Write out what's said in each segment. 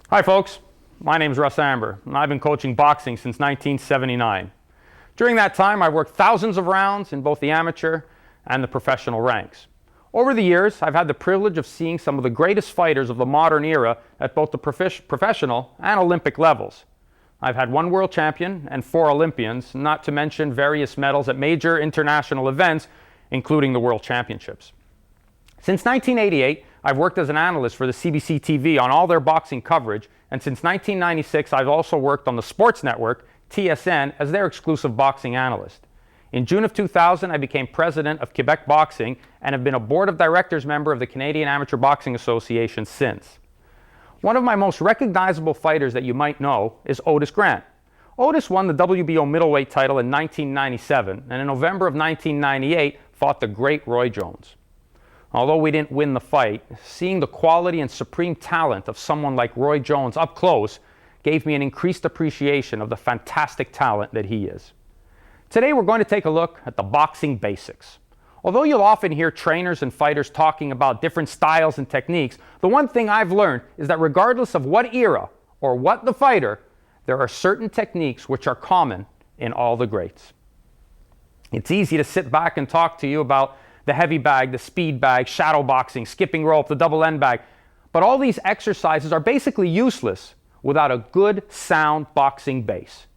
Hi folks, my name is Russ Amber, and I've been coaching boxing since 1979. During that time, I've worked thousands of rounds in both the amateur and the professional ranks. Over the years, I've had the privilege of seeing some of the greatest fighters of the modern era at both the professional and Olympic levels. I've had one world champion and 4 Olympians, not to mention various medals at major international events, including the World Championships. Since 1988, I've worked as an analyst for the CBC TV on all their boxing coverage, and since 1996, I've also worked on the sports network, TSN, as their exclusive boxing analyst. In June of 2000, I became president of Quebec Boxing and have been a board of directors member of the Canadian Amateur Boxing Association since. One of my most recognizable fighters that you might know is Otis Grant. Otis won the WBO middleweight title in 1997, and in November of 1998 fought the great Roy Jones. Although we didn't win the fight, seeing the quality and supreme talent of someone like Roy Jones up close gave me an increased appreciation of the fantastic talent that he is. Today we're going to take a look at the boxing basics. Although you'll often hear trainers and fighters talking about different styles and techniques, the one thing I've learned is that regardless of what era or what the fighter, there are certain techniques which are common in all the greats. It's easy to sit back and talk to you about the heavy bag, the speed bag, shadow boxing, skipping rope, the double end bag, but all these exercises are basically useless without a good, sound boxing base.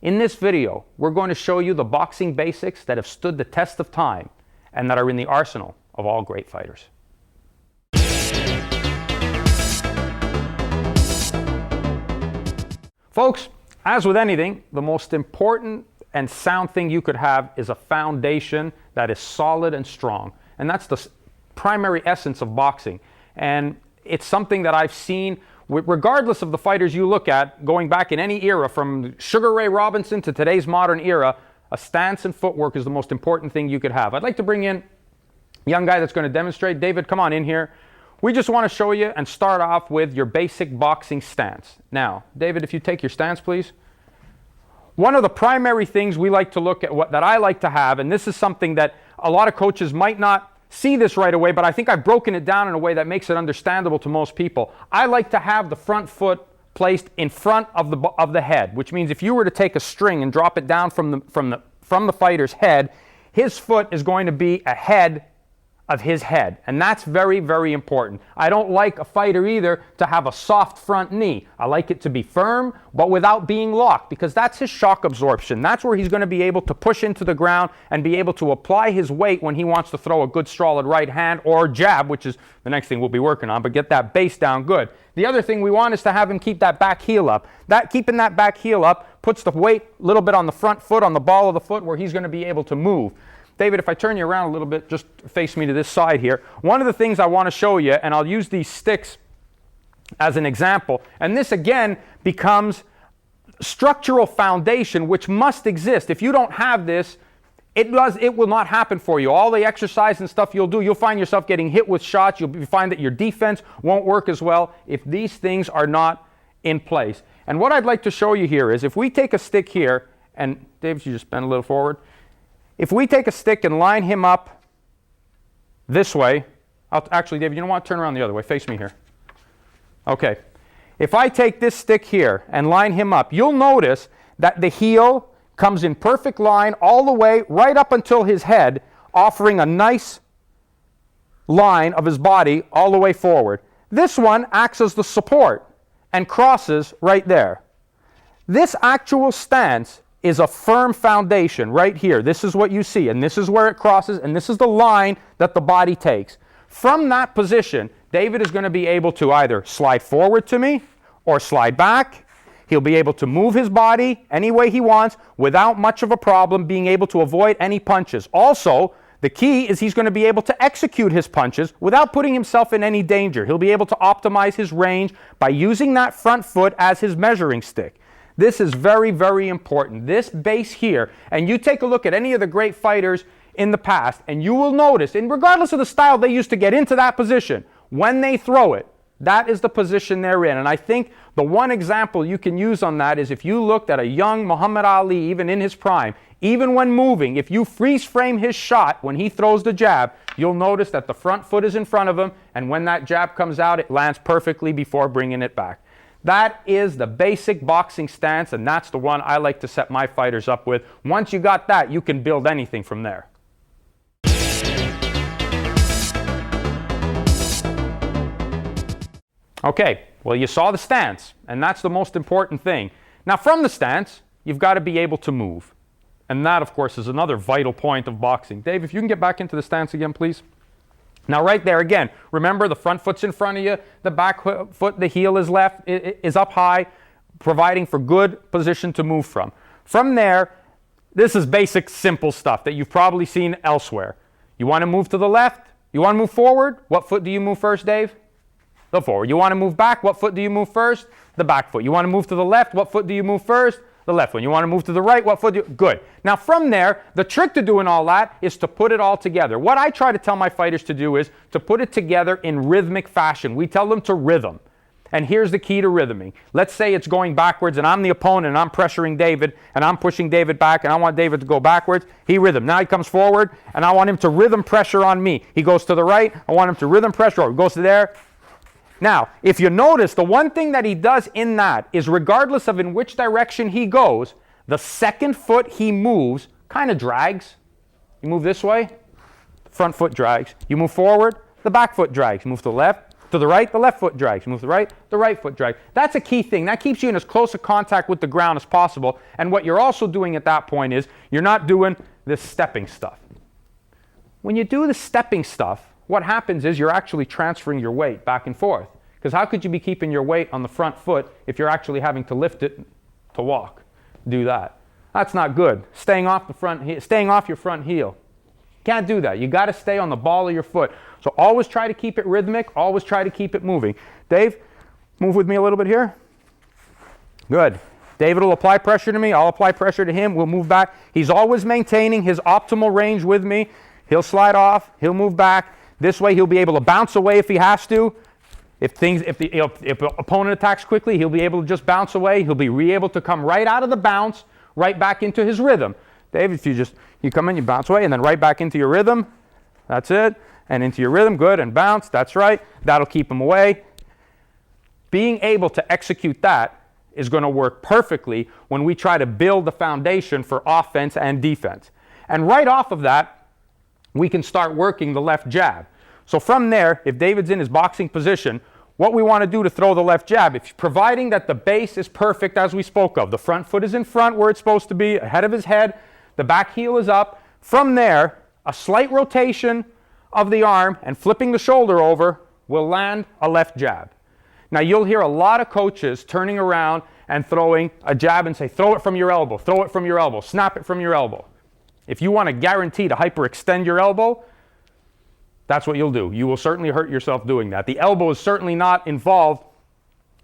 In this video, we're going to show you the boxing basics that have stood the test of time and that are in the arsenal of all great fighters. Folks, as with anything, the most important and sound thing you could have is a foundation that is solid and strong. And that's the primary essence of boxing. And it's something that I've seen, regardless of the fighters you look at, going back in any era, from Sugar Ray Robinson to today's modern era, a stance and footwork is the most important thing you could have. I'd like to bring in a young guy that's going to demonstrate. David, come on in here. We just want to show you and start off with your basic boxing stance. Now, David, if you take your stance, please. One of the primary things we like to look at, that I like to have, and this is something that a lot of coaches might not see this right away, but I think I've broken it down in a way that makes it understandable to most people. I like to have the front foot placed in front of the head, which means if you were to take a string and drop it down from the fighter's head, his foot is going to be ahead of his head, and that's very, very important. I don't like a fighter either to have a soft front knee. I like it to be firm, but without being locked, because that's his shock absorption. That's where he's going to be able to push into the ground and be able to apply his weight when he wants to throw a good solid right hand or jab, which is the next thing we'll be working on, but get that base down good. The other thing we want is to have him keep that back heel up. Keeping that back heel up puts the weight a little bit on the front foot, on the ball of the foot, where he's going to be able to move. David, if I turn you around a little bit, just face me to this side here. One of the things I want to show you, and I'll use these sticks as an example, and this again becomes structural foundation which must exist. If you don't have this, it will not happen for you. All the exercise and stuff you'll do, you'll find yourself getting hit with shots. You'll find that your defense won't work as well if these things are not in place. And what I'd like to show you here is if we take a stick here, and David, you just bend a little forward. If we take a stick and line him up this way, actually, David, you know what? Turn around the other way. Face me here. Okay. If I take this stick here and line him up, you'll notice that the heel comes in perfect line all the way right up until his head, offering a nice line of his body all the way forward. This one acts as the support and crosses right there. This actual stance is a firm foundation right here. This is what you see, and this is where it crosses, and this is the line that the body takes. From that position, David is going to be able to either slide forward to me or slide back. He'll be able to move his body any way he wants without much of a problem, being able to avoid any punches. Also, the key is he's going to be able to execute his punches without putting himself in any danger. He'll be able to optimize his range by using that front foot as his measuring stick. This is very, very important. This base here, and you take a look at any of the great fighters in the past, and you will notice, and regardless of the style they used to get into that position, when they throw it, that is the position they're in. And I think the one example you can use on that is if you looked at a young Muhammad Ali, even in his prime, even when moving, if you freeze frame his shot when he throws the jab, you'll notice that the front foot is in front of him, and when that jab comes out, it lands perfectly before bringing it back. That is the basic boxing stance, and that's the one I like to set my fighters up with. Once you got that, you can build anything from there. Okay, well, you saw the stance, and that's the most important thing. Now, from the stance, you've got to be able to move. And that, of course, is another vital point of boxing. Dave, if you can get back into the stance again, please. Now, right there, again, remember the front foot's in front of you, the back foot, the heel is left, is up high, providing for good position to move from. From there, this is basic, simple stuff that you've probably seen elsewhere. You want to move to the left? You want to move forward? What foot do you move first, Dave? The forward. You want to move back? What foot do you move first? The back foot. You want to move to the left? What foot do you move first? The left one. You want to move to the right? What foot do you? Good. Now from there, the trick to doing all that is to put it all together. What I try to tell my fighters to do is to put it together in rhythmic fashion. We tell them to rhythm. And here's the key to rhythming. Let's say it's going backwards and I'm the opponent and I'm pressuring David and I'm pushing David back and I want David to go backwards. He rhythm. Now he comes forward and I want him to rhythm pressure on me. He goes to the right. I want him to rhythm pressure. Or he goes to there. Now, if you notice, the one thing that he does in that is regardless of in which direction he goes, the second foot he moves kind of drags. You move this way, the front foot drags. You move forward, the back foot drags. You move to the left, to the right, the left foot drags. You move to the right foot drags. That's a key thing. That keeps you in as close a contact with the ground as possible. And what you're also doing at that point is you're not doing this stepping stuff. When you do the stepping stuff, what happens is you're actually transferring your weight back and forth. Because how could you be keeping your weight on the front foot if you're actually having to lift it to walk? Do that. That's not good. Staying off your front heel. Can't do that. You got to stay on the ball of your foot. So always try to keep it rhythmic. Always try to keep it moving. Dave, move with me a little bit here. Good. David will apply pressure to me. I'll apply pressure to him. We'll move back. He's always maintaining his optimal range with me. He'll slide off. He'll move back. This way he'll be able to bounce away if he has to. If the opponent attacks quickly, he'll be able to just bounce away. He'll be able to come right out of the bounce, right back into his rhythm. Dave, if you come in, you bounce away, and then right back into your rhythm. That's it. And into your rhythm, good, and bounce. That's right. That'll keep him away. Being able to execute that is going to work perfectly when we try to build the foundation for offense and defense. And right off of that, we can start working the left jab. So from there, if David's in his boxing position, what we want to do to throw the left jab, providing that the base is perfect as we spoke of. The front foot is in front where it's supposed to be, ahead of his head. The back heel is up. From there, a slight rotation of the arm and flipping the shoulder over will land a left jab. Now you'll hear a lot of coaches turning around and throwing a jab and say, throw it from your elbow, throw it from your elbow, snap it from your elbow. If you want to guarantee to hyperextend your elbow, that's what you'll do. You will certainly hurt yourself doing that. The elbow is certainly not involved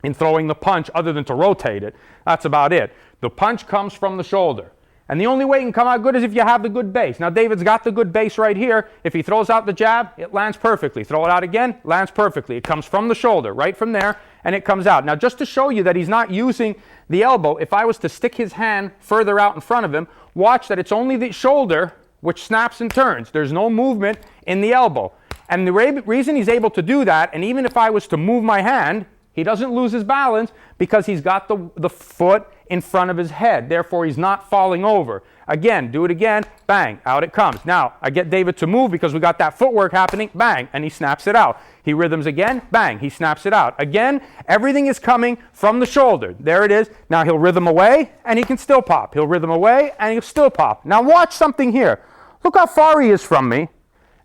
in throwing the punch other than to rotate it. That's about it. The punch comes from the shoulder. And the only way it can come out good is if you have the good base. Now David's got the good base right here. If he throws out the jab, it lands perfectly. Throw it out again, lands perfectly. It comes from the shoulder, right from there, and it comes out. Now just to show you that he's not using the elbow, if I was to stick his hand further out in front of him, watch that it's only the shoulder which snaps and turns. There's no movement in the elbow. And the reason he's able to do that, and even if I was to move my hand, he doesn't lose his balance because he's got the foot in front of his head. Therefore, he's not falling over. Again, do it again, bang, out it comes. Now, I get David to move because we got that footwork happening, bang, and he snaps it out. He rhythms again, bang, he snaps it out. Again, everything is coming from the shoulder. There it is. Now he'll rhythm away, and he can still pop. He'll rhythm away, and he'll still pop. Now watch something here. Look how far he is from me,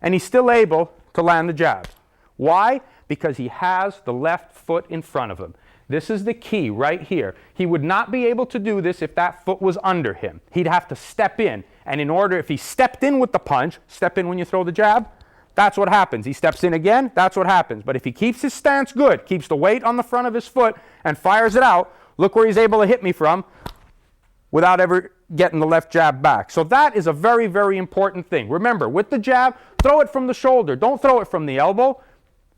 and he's still able to land the jabs. Why? Because he has the left foot in front of him. This is the key right here. He would not be able to do this if that foot was under him. He'd have to step in. And in order, if he stepped in with the punch, step in when you throw the jab, that's what happens. He steps in again, that's what happens. But if he keeps his stance good, keeps the weight on the front of his foot, and fires it out, look where he's able to hit me from without ever getting the left jab back. So that is a very, very important thing. Remember, with the jab, throw it from the shoulder. Don't throw it from the elbow.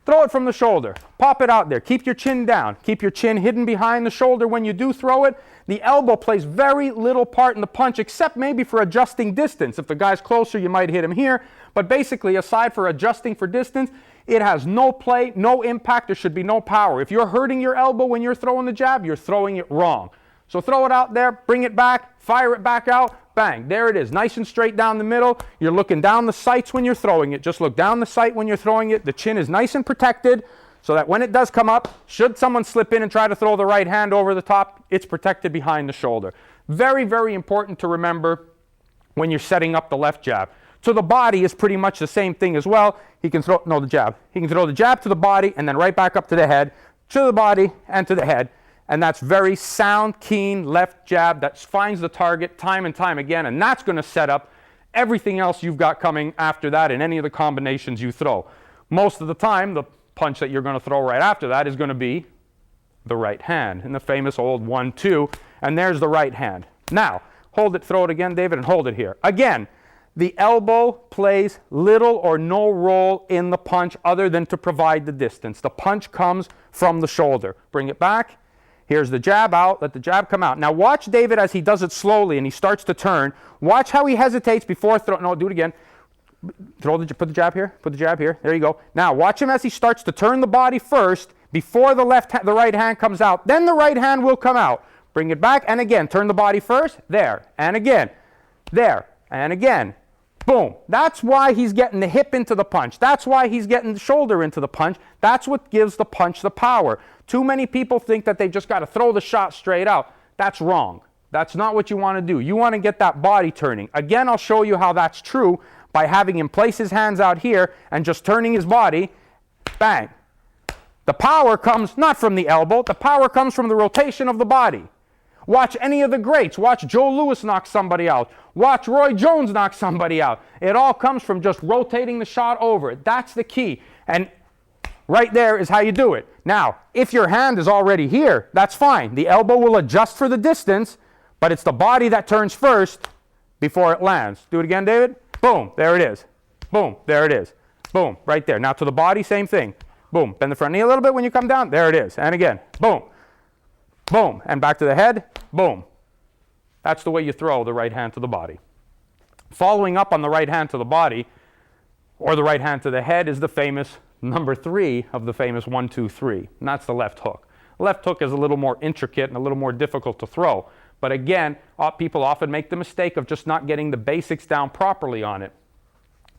Throw it from the shoulder. Pop it out there. Keep your chin down. Keep your chin hidden behind the shoulder when you do throw it. the elbow plays very little part in the punch, except maybe for adjusting distance. If the guy's closer, you might hit him here. But basically, aside for adjusting for distance, it has no play, no impact. There should be no power. If you're hurting your elbow when you're throwing the jab, you're throwing it wrong. So throw it out there, bring it back, fire it back out, bang. There it is, nice and straight down the middle. You're looking down the sights when you're throwing it. Just look down the sight when you're throwing it. The chin is nice and protected so that when it does come up, should someone slip in and try to throw the right hand over the top, it's protected behind the shoulder. Very, very important to remember when you're setting up the left jab. To the body is pretty much the same thing as well. He can throw, no, the jab. He can throw the jab to the body and then right back up to the head, to the body and to the head. And that's very sound, keen left jab that finds the target time and time again. And that's going to set up everything else you've got coming after that in any of the combinations you throw. Most of the time, the punch that you're going to throw right after that is going to be the right hand in the famous old 1-2. And there's the right hand. Now, hold it, throw it again, David, and hold it here. Again, the elbow plays little or no role in the punch other than to provide the distance. The punch comes from the shoulder. Bring it back. Here's the jab out. Let the jab come out. Now watch David as he does it slowly and he starts to turn. Watch how he hesitates before no, do it again. Put the jab here. Put the jab here. There you go. Now watch him as he starts to turn the body first before the right hand comes out. Then the right hand will come out. Bring it back and again. Turn the body first. There. And again. There. And again. Boom. That's why he's getting the hip into the punch. That's why he's getting the shoulder into the punch. That's what gives the punch the power. Too many people think that they've just got to throw the shot straight out. That's wrong. That's not what you want to do. You want to get that body turning. Again, I'll show you how that's true by having him place his hands out here and just turning his body. Bang. The power comes not from the elbow. The power comes from the rotation of the body. Watch any of the greats. Watch Joe Louis knock somebody out. Watch Roy Jones knock somebody out. It all comes from just rotating the shot over. That's the key. And right there is how you do it. Now, if your hand is already here, that's fine. The elbow will adjust for the distance, but it's the body that turns first before it lands. Do it again, David. Boom. There it is. Boom. There it is. Boom. Right there. Now to the body, same thing. Boom. Bend the front knee a little bit when you come down. There it is. And again. Boom. Boom. And back to the head. Boom. That's the way you throw the right hand to the body. Following up on the right hand to the body, or the right hand to the head, is the famous number 3 of the famous 1-2-3. And that's the left hook. Left hook is a little more intricate and a little more difficult to throw. But again, people often make the mistake of just not getting the basics down properly on it.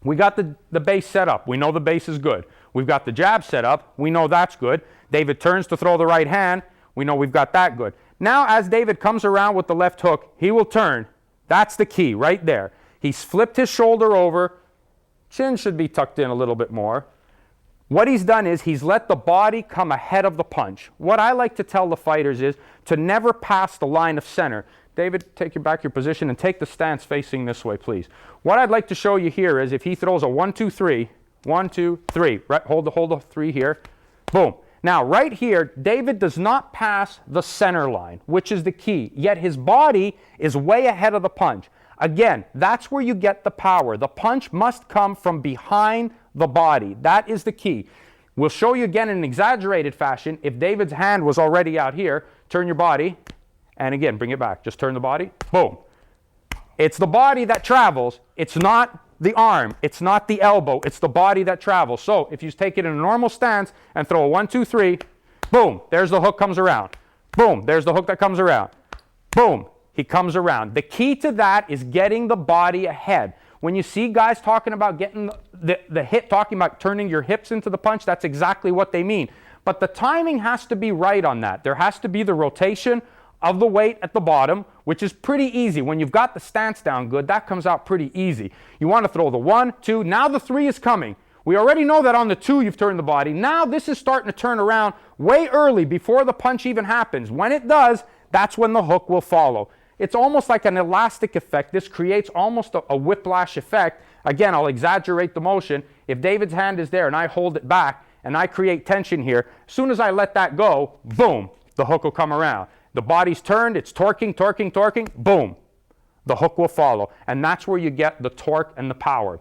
We got the base set up. We know the base is good. We've got the jab set up. We know that's good. David turns to throw the right hand. We know we've got that good. Now, as David comes around with the left hook, he will turn. That's the key right there. He's flipped his shoulder over. Chin should be tucked in a little bit more. What he's done is he's let the body come ahead of the punch. What I like to tell the fighters is to never pass the line of center. David, take back your position and take the stance facing this way, please. What I'd like to show you here is if he throws a 1-2-3, 1-2-3, right? Hold the 3 here. Boom. Now, right here, David does not pass the center line, which is the key, yet his body is way ahead of the punch. Again, that's where you get the power. The punch must come from behind the body. That is the key. We'll show you again in an exaggerated fashion. If David's hand was already out here, turn your body, and again, bring it back. Just turn the body. Boom. It's the body that travels. It's not the arm. It's not the elbow. It's the body that travels. So if you take it in a normal stance and throw a 1-2-3, boom, there's the hook comes around. Boom, there's the hook that comes around. Boom, he comes around. The key to that is getting the body ahead. When you see guys talking about getting the hip, talking about turning your hips into the punch, that's exactly what they mean. But the timing has to be right on that. There has to be the rotation of the weight at the bottom, which is pretty easy. When you've got the stance down good, that comes out pretty easy. You want to throw the 1, 2, now the 3 is coming. We already know that on the 2 you've turned the body. Now this is starting to turn around way early before the punch even happens. When it does, that's when the hook will follow. It's almost like an elastic effect. This creates almost a whiplash effect. Again, I'll exaggerate the motion. If David's hand is there and I hold it back and I create tension here, as soon as I let that go, boom, the hook will come around. The body's turned, it's torquing, boom, the hook will follow. And that's where you get the torque and the power.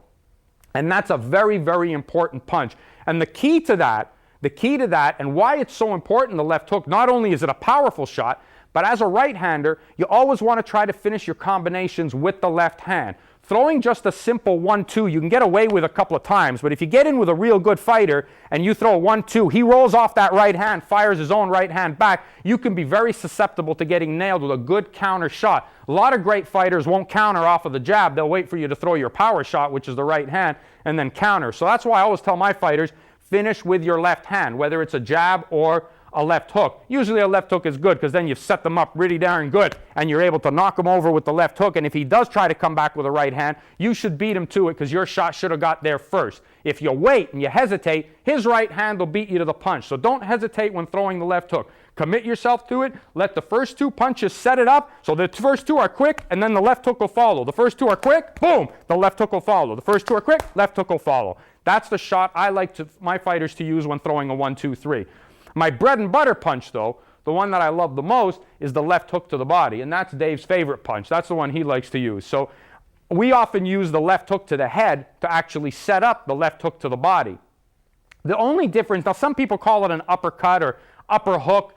And that's a very, very important punch. And the key to that, and why it's so important, the left hook, not only is it a powerful shot, But as a right-hander, you always want to try to finish your combinations with the left hand. Throwing just a simple 1-2, you can get away with a couple of times, but if you get in with a real good fighter and you throw a 1-2, he rolls off that right hand, fires his own right hand back, you can be very susceptible to getting nailed with a good counter shot. A lot of great fighters won't counter off of the jab. They'll wait for you to throw your power shot, which is the right hand, and then counter. So that's why I always tell my fighters, finish with your left hand, whether it's a jab or a left hook. Usually a left hook is good because then you've set them up really darn good and you're able to knock him over with the left hook. And if he does try to come back with a right hand, you should beat him to it because your shot should have got there first. If you wait and you hesitate, his right hand will beat you to the punch. So don't hesitate when throwing the left hook. Commit yourself to it. Let the first two punches set it up so the first two are quick and then the left hook will follow. The first two are quick, boom, the left hook will follow. The first two are quick, left hook will follow. That's the shot I like my fighters to use when throwing a 1-2-3. My bread and butter punch, though, the one that I love the most, is the left hook to the body, and that's Dave's favorite punch. That's the one he likes to use. So we often use the left hook to the head to actually set up the left hook to the body. The only difference, now some people call it an uppercut or upper hook.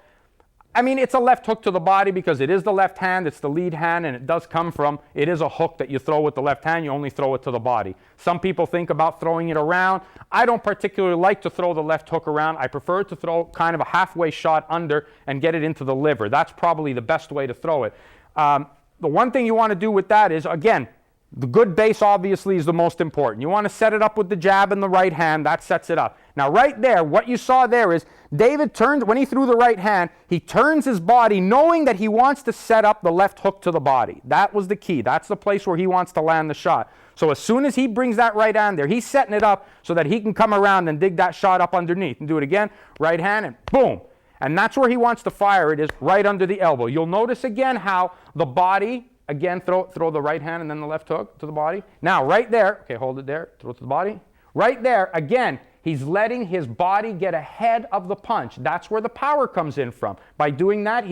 I mean, it's a left hook to the body because it is the left hand, it's the lead hand, and it does come from, it is a hook that you throw with the left hand, you only throw it to the body. Some people think about throwing it around. I don't particularly like to throw the left hook around. I prefer to throw kind of a halfway shot under and get it into the liver. That's probably the best way to throw it. The one thing you want to do with that is, again, the good base obviously is the most important. You want to set it up with the jab in the right hand. That sets it up. Now right there, what you saw there is David turned, when he threw the right hand, he turns his body knowing that he wants to set up the left hook to the body. That was the key. That's the place where he wants to land the shot. So as soon as he brings that right hand there, he's setting it up so that he can come around and dig that shot up underneath. And do it again, right hand, and boom. And that's where he wants to fire it, is right under the elbow. You'll notice again how the body, again, throw the right hand and then the left hook to the body. Now, right there, okay, hold it there, throw it to the body. Right there, again, he's letting his body get ahead of the punch. That's where the power comes in from. By doing that,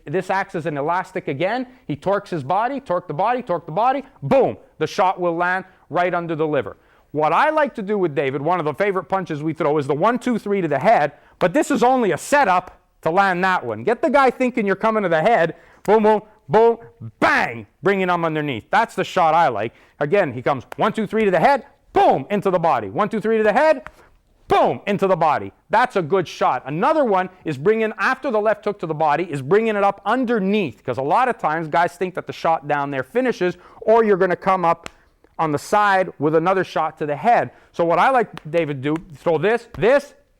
this acts as an elastic again. He torques his body, torque the body, boom, the shot will land right under the liver. What I like to do with David, one of the favorite punches we throw, is the 1-2-3 to the head, but this is only a setup to land that one. Get the guy thinking you're coming to the head, boom, boom, boom, bang, bringing him underneath. That's the shot I like. Again, he comes 1-2-3 to the head, boom, into the body. 1-2-3 to the head, boom, into the body. That's a good shot. Another one is bringing, after the left hook to the body, is bringing it up underneath, because a lot of times guys think that the shot down there finishes, or you're going to come up on the side with another shot to the head. So what I like David do, throw this,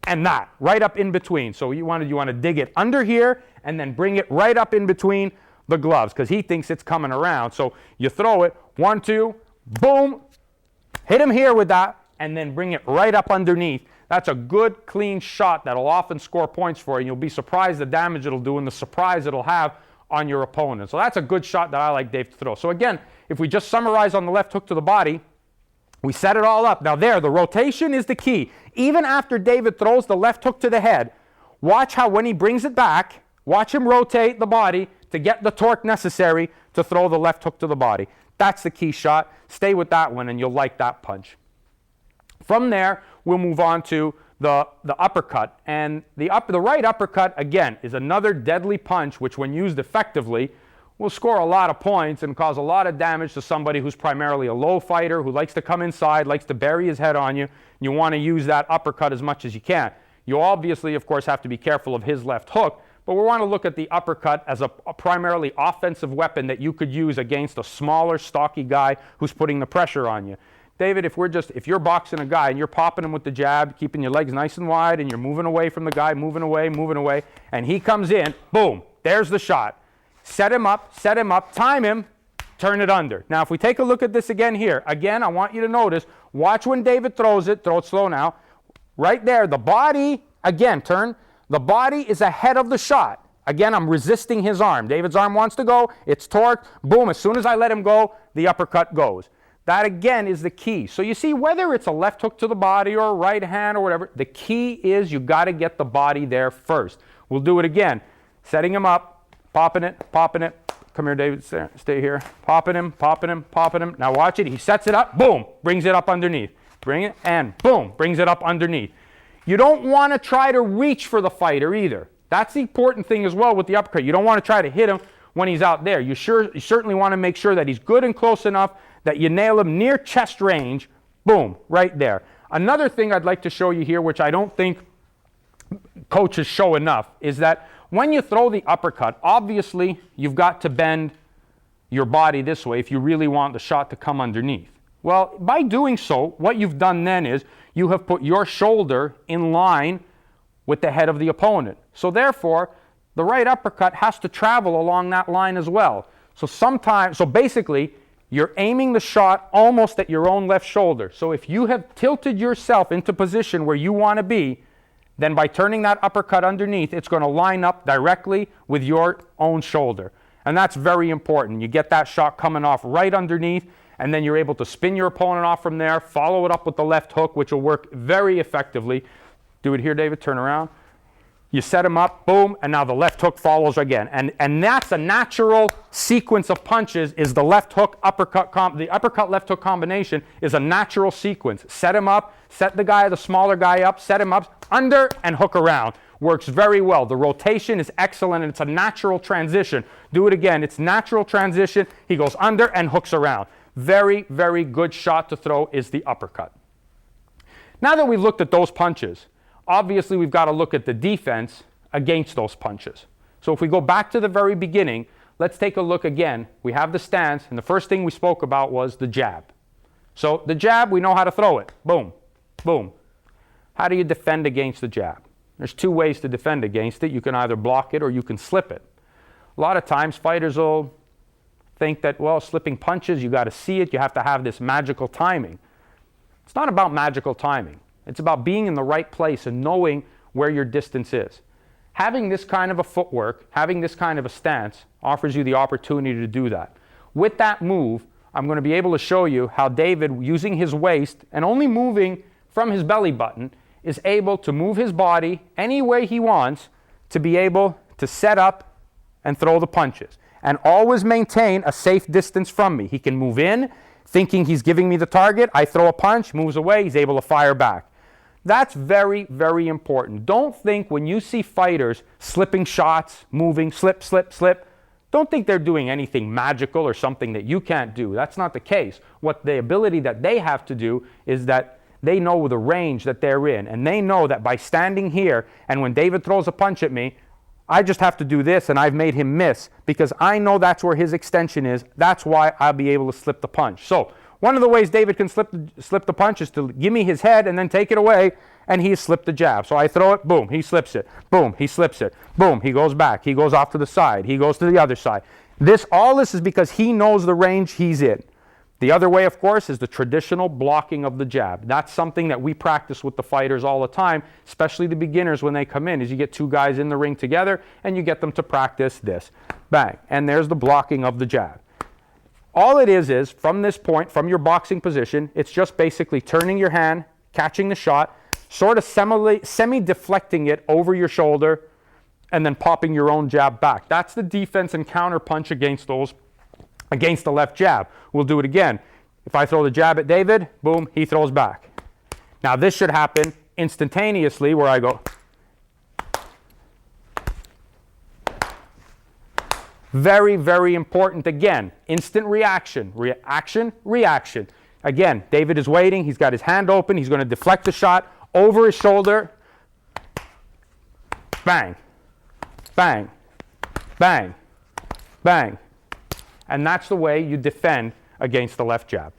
and that, right up in between. So you want to dig it under here, and then bring it right up in between the gloves, because he thinks it's coming around. So you throw it, 1-2, boom, hit him here with that, and then bring it right up underneath. That's a good, clean shot that'll often score points for you. You'll be surprised the damage it'll do and the surprise it'll have on your opponent. So that's a good shot that I like Dave to throw. So again, if we just summarize on the left hook to the body, we set it all up. Now there, the rotation is the key. Even after David throws the left hook to the head, watch how when he brings it back, watch him rotate the body to get the torque necessary to throw the left hook to the body. That's the key shot. Stay with that one and you'll like that punch. From there, we'll move on to the uppercut. And the right uppercut, again, is another deadly punch which, when used effectively, will score a lot of points and cause a lot of damage to somebody who's primarily a low fighter, who likes to come inside, likes to bury his head on you. You want to use that uppercut as much as you can. You obviously, of course, have to be careful of his left hook, but we want to look at the uppercut as a primarily offensive weapon that you could use against a smaller, stocky guy who's putting the pressure on you. David, if you're boxing a guy and you're popping him with the jab, keeping your legs nice and wide, and you're moving away from the guy, moving away, and he comes in, boom, there's the shot. Set him up, time him, turn it under. Now, if we take a look at this again here, again, I want you to notice, watch when David throws it, throw it slow now. Right there, the body, again, turn. The body is ahead of the shot. Again, I'm resisting his arm. David's arm wants to go, it's torqued, boom, as soon as I let him go, the uppercut goes. That, again, is the key. So you see, whether it's a left hook to the body or a right hand or whatever, the key is you got to get the body there first. We'll do it again. Setting him up, popping it. Come here, David, stay here. Popping him. Now watch it. He sets it up, boom, brings it up underneath. Bring it, and boom, brings it up underneath. You don't want to try to reach for the fighter either. That's the important thing as well with the uppercut. You don't want to try to hit him when he's out there. You certainly want to make sure that he's good and close enough that you nail him near chest range. Boom, right there. Another thing I'd like to show you here, which I don't think coaches show enough, is that when you throw the uppercut, obviously you've got to bend your body this way if you really want the shot to come underneath. Well, by doing so, what you've done then is you have put your shoulder in line with the head of the opponent. So therefore, the right uppercut has to travel along that line as well. So basically, you're aiming the shot almost at your own left shoulder. So if you have tilted yourself into position where you want to be, then by turning that uppercut underneath, it's going to line up directly with your own shoulder. And that's very important. You get that shot coming off right underneath, and then you're able to spin your opponent off from there, follow it up with the left hook, which will work very effectively. Do it here, David. Turn around. You set him up, boom, and now the left hook follows again. And that's a natural sequence of punches, is the left hook, uppercut, the uppercut left hook combination is a natural sequence. Set him up, set the smaller guy up, set him up, under, and hook around. Works very well. The rotation is excellent, and it's a natural transition. Do it again. It's natural transition. He goes under and hooks around. Very, very good shot to throw is the uppercut. Now that we've looked at those punches, obviously, we've got to look at the defense against those punches. So if we go back to the very beginning, let's take a look again. We have the stance, and the first thing we spoke about was the jab. So the jab, we know how to throw it. Boom, boom. How do you defend against the jab? There's two ways to defend against it. You can either block it or you can slip it. A lot of times, fighters will think that, well, slipping punches, you got to see it. You have to have this magical timing. It's not about magical timing. It's about being in the right place and knowing where your distance is. Having this kind of a footwork, having this kind of a stance, offers you the opportunity to do that. With that move, I'm going to be able to show you how David, using his waist and only moving from his belly button, is able to move his body any way he wants to be able to set up and throw the punches. And always maintain a safe distance from me. He can move in, thinking he's giving me the target. I throw a punch, moves away, he's able to fire back. That's very, very important. Don't think when you see fighters slipping shots, moving, slip, slip, slip, don't think they're doing anything magical or something that you can't do. That's not the case. What the ability that they have to do is that they know the range that they're in. And they know that by standing here, and when David throws a punch at me, I just have to do this, and I've made him miss because I know that's where his extension is. That's why I'll be able to slip the punch. So one of the ways David can slip the punch is to give me his head and then take it away, and he's slipped the jab. So I throw it, boom, he slips it. Boom, he slips it. Boom, he goes back. He goes off to the side. He goes to the other side. All this is because he knows the range he's in. The other way, of course, is the traditional blocking of the jab. That's something that we practice with the fighters all the time, especially the beginners when they come in, is you get two guys in the ring together and you get them to practice this. Bang. And there's the blocking of the jab. All it is from this point, from your boxing position, it's just basically turning your hand, catching the shot, sort of semi-deflecting it over your shoulder, and then popping your own jab back. That's the defense and counter punch against the left jab. We'll do it again. If I throw the jab at David, boom, he throws back. Now this should happen instantaneously where I go. Very, very important. Again, instant reaction. Reaction, reaction. Again, David is waiting. He's got his hand open. He's going to deflect the shot over his shoulder. Bang. Bang. Bang. Bang. And that's the way you defend against the left jab.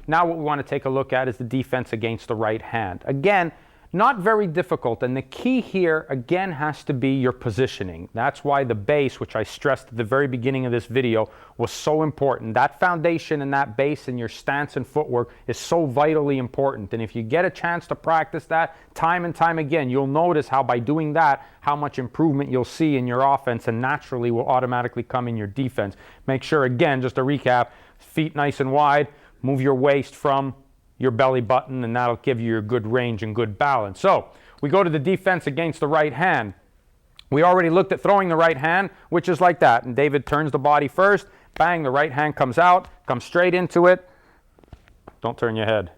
Now what we want to take a look at is the defense against the right hand. Again, not very difficult, and the key here again has to be your positioning. That's why the base, which I stressed at the very beginning of this video, was so important. That foundation and that base and your stance and footwork is so vitally important. And if you get a chance to practice that time and time again, you'll notice how by doing that, how much improvement you'll see in your offense and naturally will automatically come in your defense. Make sure, again, just to recap, feet nice and wide, move your waist from your belly button, and that'll give you your good range and good balance. So we go to the defense against the right hand. We already looked at throwing the right hand, which is like that. And David turns the body first. Bang, the right hand comes out, comes straight into it. Don't turn your head.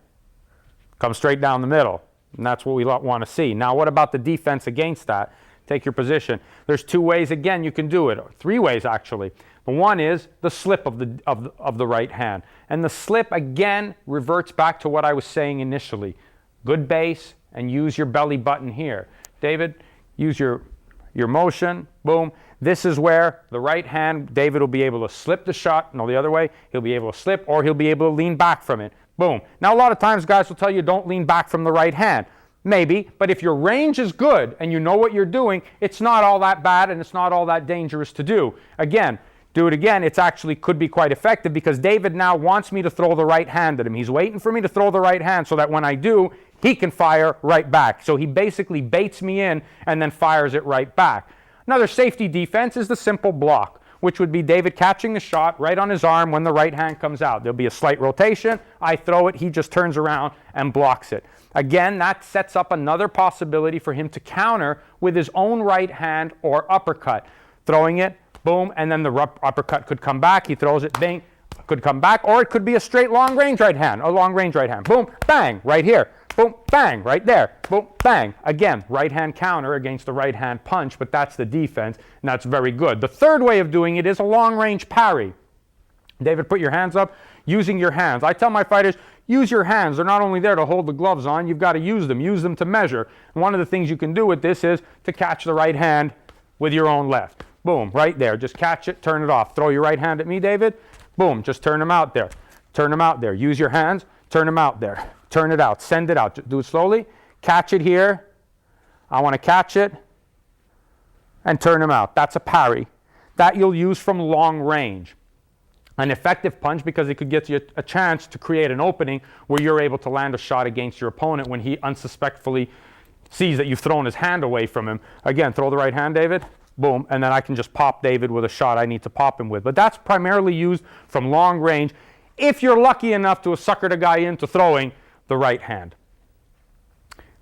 Comes straight down the middle. And that's what we want to see. Now, what about the defense against that? take your position. There's 2 ways, again, you can do it, or 3 ways actually. The one is the slip of the right hand. And the slip, again, reverts back to what I was saying initially. Good base, and use your belly button here. David, use your motion, boom. This is where the right hand, David will be able to slip the shot, no, the other way. He'll be able to slip, or he'll be able to lean back from it. Boom. Now, a lot of times guys will tell you don't lean back from the right hand. Maybe, but if your range is good and you know what you're doing, it's not all that bad and it's not all that dangerous to do. Again, do it again. It's actually could be quite effective because David now wants me to throw the right hand at him. He's waiting for me to throw the right hand so that when I do, he can fire right back. So he basically baits me in and then fires it right back. Another safety defense is the simple block, which would be David catching the shot right on his arm when the right hand comes out. There'll be a slight rotation. I throw it. He just turns around and blocks it. Again, that sets up another possibility for him to counter with his own right hand or uppercut. Throwing it, boom, and then the uppercut could come back. He throws it, bang, could come back. Or it could be a straight long-range right hand, a long-range right hand. Boom, bang, right here. Boom, bang, right there. Boom, bang. Again, right hand counter against the right hand punch, but that's the defense, and that's very good. The third way of doing it is a long-range parry. David, put your hands up, using your hands. I tell my fighters, use your hands. They're not only there to hold the gloves on, you've got to use them to measure. And one of the things you can do with this is to catch the right hand with your own left. Boom, right there. Just catch it, turn it off. Throw your right hand at me, David. Boom, just turn them out there. Turn them out there. Use your hands, turn them out there. Turn it out, send it out. Do it slowly. Catch it here. I want to catch it and turn them out. That's a parry. That you'll use from long range. An effective punch because it could get you a chance to create an opening where you're able to land a shot against your opponent when he unsuspectfully sees that you've thrown his hand away from him. Again, throw the right hand, David. Boom. And then I can just pop David with a shot I need to pop him with. But that's primarily used from long range if you're lucky enough to sucker the guy into throwing the right hand.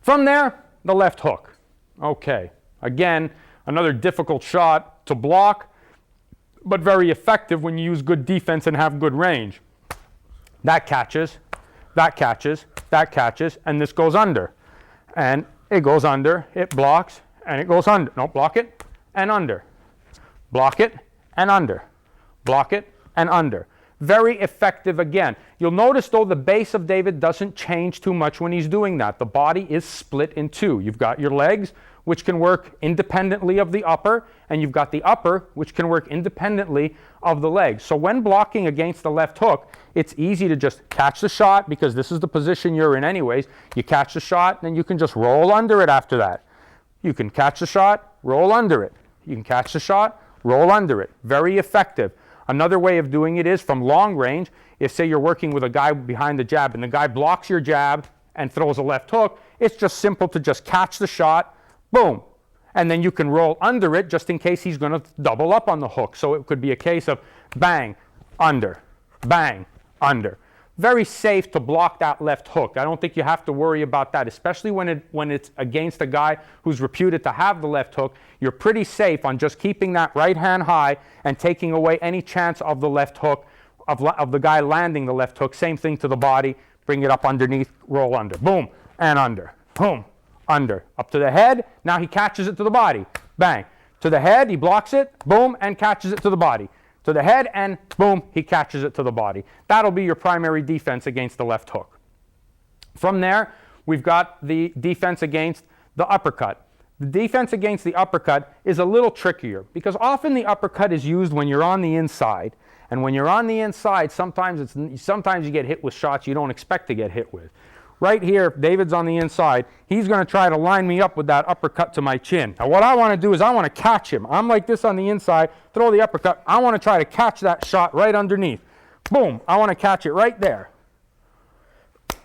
From there, the left hook. Okay. Again, another difficult shot to block, but very effective when you use good defense and have good range. That catches, that catches, that catches, and this goes under. And it goes under, it blocks, and it goes under. No, block it, and under. Block it, and under. Block it, and under. Very effective again. You'll notice though the base of David doesn't change too much when he's doing that. The body is split in two. You've got your legs, which can work independently of the upper, and you've got the upper, which can work independently of the legs. So when blocking against the left hook, it's easy to just catch the shot because this is the position you're in anyways. You catch the shot, and then you can just roll under it after that. You can catch the shot, roll under it. You can catch the shot, roll under it. Very effective. Another way of doing it is from long range. If, say, you're working with a guy behind the jab and the guy blocks your jab and throws a left hook, it's just simple to just catch the shot, boom. And then you can roll under it just in case he's going to double up on the hook. So it could be a case of bang, under, bang, under. Very safe to block that left hook. I don't think you have to worry about that, especially when it's against a guy who's reputed to have the left hook. You're pretty safe on just keeping that right hand high and taking away any chance of the left hook, of the guy landing the left hook. Same thing to the body. Bring it up underneath, roll under. Boom, and under. Boom, under. Up to the head. Now he catches it to the body. Bang. To the head, he blocks it. Boom, and catches it to the body. To the head, and boom, he catches it to the body. That'll be your primary defense against the left hook. From there, we've got the defense against the uppercut. The defense against the uppercut is a little trickier because often the uppercut is used when you're on the inside. And when you're on the inside, sometimes you get hit with shots you don't expect to get hit with. Right here, if David's on the inside, he's going to try to line me up with that uppercut to my chin. Now what I want to do is I want to catch him. I'm like this on the inside, throw the uppercut. I want to try to catch that shot right underneath. Boom, I want to catch it right there.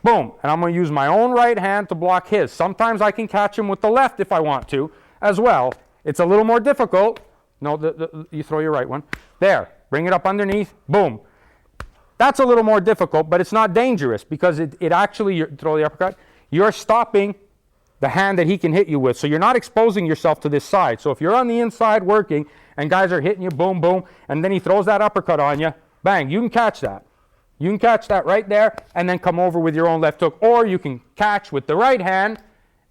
Boom, and I'm going to use my own right hand to block his. Sometimes I can catch him with the left if I want to as well. It's a little more difficult. No, you throw your right one. There, bring it up underneath, boom. That's a little more difficult, but it's not dangerous because it actually, you throw the uppercut, you're stopping the hand that he can hit you with. So you're not exposing yourself to this side. So if you're on the inside working and guys are hitting you, boom, boom, and then he throws that uppercut on you, bang, you can catch that. You can catch that right there and then come over with your own left hook. Or you can catch with the right hand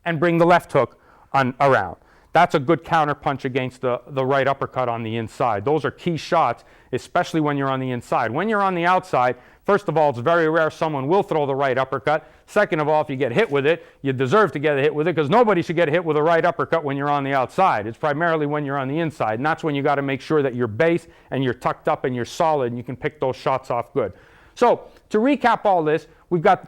and bring the left hook around. that's a good counter punch against the right uppercut on the inside. Those are key shots, especially when you're on the inside. When you're on the outside, first of all, it's very rare someone will throw the right uppercut. Second of all, if you get hit with it, you deserve to get hit with it, because nobody should get hit with a right uppercut when you're on the outside. It's primarily when you're on the inside, and that's when you got to make sure that you're base and you're tucked up and you're solid and you can pick those shots off good. So to recap all this,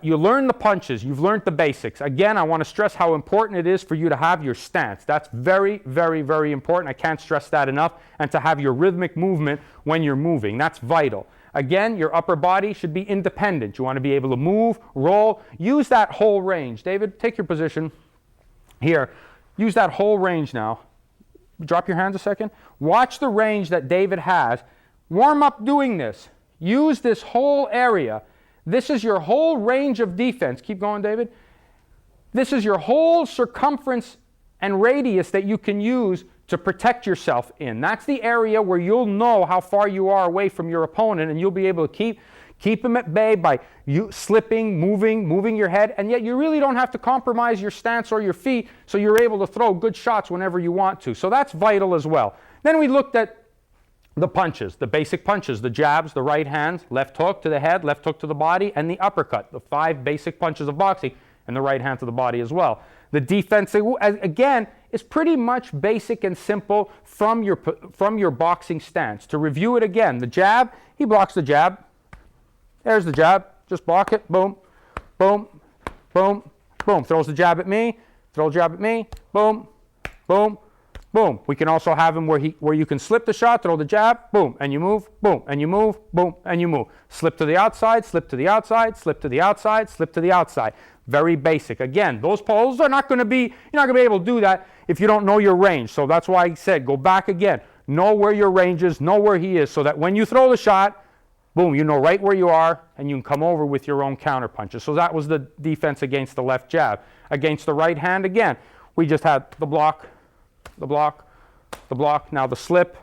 you learned the punches, you've learned the basics. Again, I want to stress how important it is for you to have your stance. That's very, very, very important. I can't stress that enough. And to have your rhythmic movement when you're moving. That's vital. Again, your upper body should be independent. You want to be able to move, roll, use that whole range. David, take your position here. Use that whole range now. Drop your hands a second. Watch the range that David has. Warm up doing this. Use this whole area. This is your whole range of defense. Keep going, David. This is your whole circumference and radius that you can use to protect yourself in. That's the area where you'll know how far you are away from your opponent, and you'll be able to keep him at bay by you slipping, moving your head, and yet you really don't have to compromise your stance or your feet, so you're able to throw good shots whenever you want to. So that's vital as well. Then we looked at the punches, the basic punches, the jabs, the right hand, left hook to the head, left hook to the body, and the uppercut, the 5 basic punches of boxing, and the right hand to the body as well. The defense, again, is pretty much basic and simple from your boxing stance. To review it again, the jab, he blocks the jab. There's the jab, just block it, boom, boom, boom, boom. Throws the jab at me, throw the jab at me, boom, boom, boom. We can also have him where you can slip the shot, throw the jab, boom, and you move, boom, and you move, boom, and you move. Slip to the outside, slip to the outside, slip to the outside, slip to the outside. Very basic. Again, those poses are not going to be, you're not going to be able to do that if you don't know your range. So that's why I said go back again. Know where your range is, know where he is, so that when you throw the shot, boom, you know right where you are, and you can come over with your own counter punches. So that was the defense against the left jab. Against the right hand, again, we just had the block, the block, the block. Now the slip,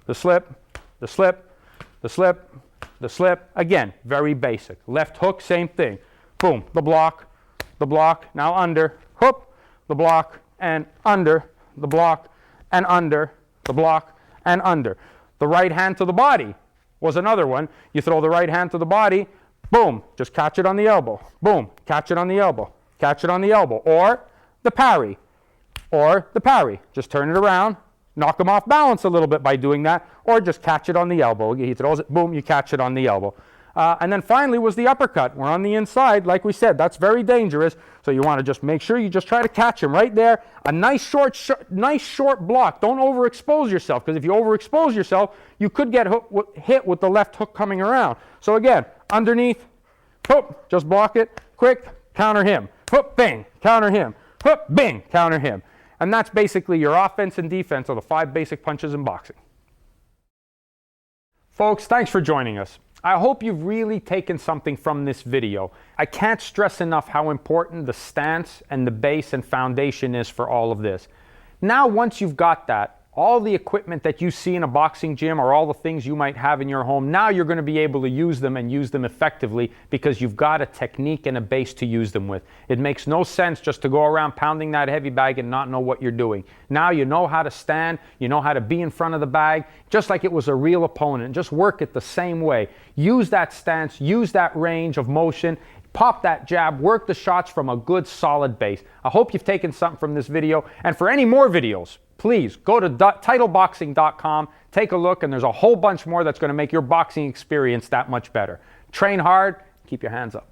the slip, the slip, the slip, the slip. Again, very basic. Left hook, same thing. Boom, the block, now under, whoop, the block, and under, the block, and under, the block, and under. The right hand to the body was another one. You throw the right hand to the body, boom, just catch it on the elbow. Boom, catch it on the elbow, catch it on the elbow. Or the parry, Just turn it around, knock him off balance a little bit by doing that, or just catch it on the elbow. He throws it, boom, you catch it on the elbow. And then finally was the uppercut. We're on the inside, like we said. That's very dangerous. So you want to just make sure you just try to catch him right there. A nice short block. Don't overexpose yourself, because if you overexpose yourself, you could get hit with the left hook coming around. So again, underneath, whoop, just block it. Quick, counter him. Whoop, bang, counter him. Whoop, bang, counter him. And that's basically your offense and defense of the 5 basic punches in boxing. Folks, thanks for joining us. I hope you've really taken something from this video. I can't stress enough how important the stance and the base and foundation is for all of this. Now, once you've got that, all the equipment that you see in a boxing gym or all the things you might have in your home, now you're going to be able to use them and use them effectively because you've got a technique and a base to use them with. It makes no sense just to go around pounding that heavy bag and not know what you're doing. Now you know how to stand, you know how to be in front of the bag, just like it was a real opponent. Just work it the same way. Use that stance, use that range of motion, pop that jab, work the shots from a good solid base. I hope you've taken something from this video, and for any more videos, please go to titleboxing.com, take a look, and there's a whole bunch more that's going to make your boxing experience that much better. Train hard, keep your hands up.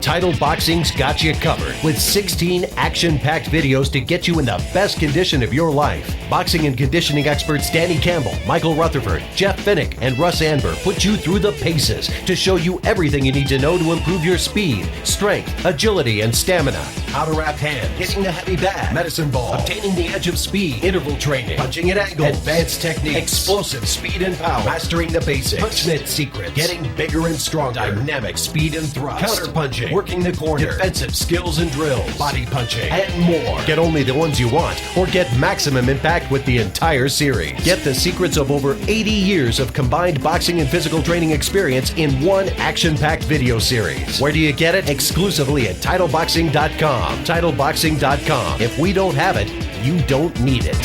Title Boxing's got you covered with 16 action-packed videos to get you in the best condition of your life. Boxing and conditioning experts Danny Campbell, Michael Rutherford, Jeff Finnick, and Russ Anber put you through the paces to show you everything you need to know to improve your speed, strength, agility, and stamina. How to wrap hands, hitting the heavy bag, medicine ball, obtaining the edge of speed, interval training, punching at angles, advanced techniques, explosive speed and power, mastering the basics, Punchmit's secret, getting bigger and stronger, dynamic speed and thrust, counter punching, working the corner, defensive skills and drills, body punching, and more. Get only the ones you want, or get maximum impact with the entire series. Get the secrets of over 80 years of combined boxing and physical training experience in one action-packed video series. Where do you get it? Exclusively at titleboxing.com. TitleBoxing.com. If we don't have it, you don't need it.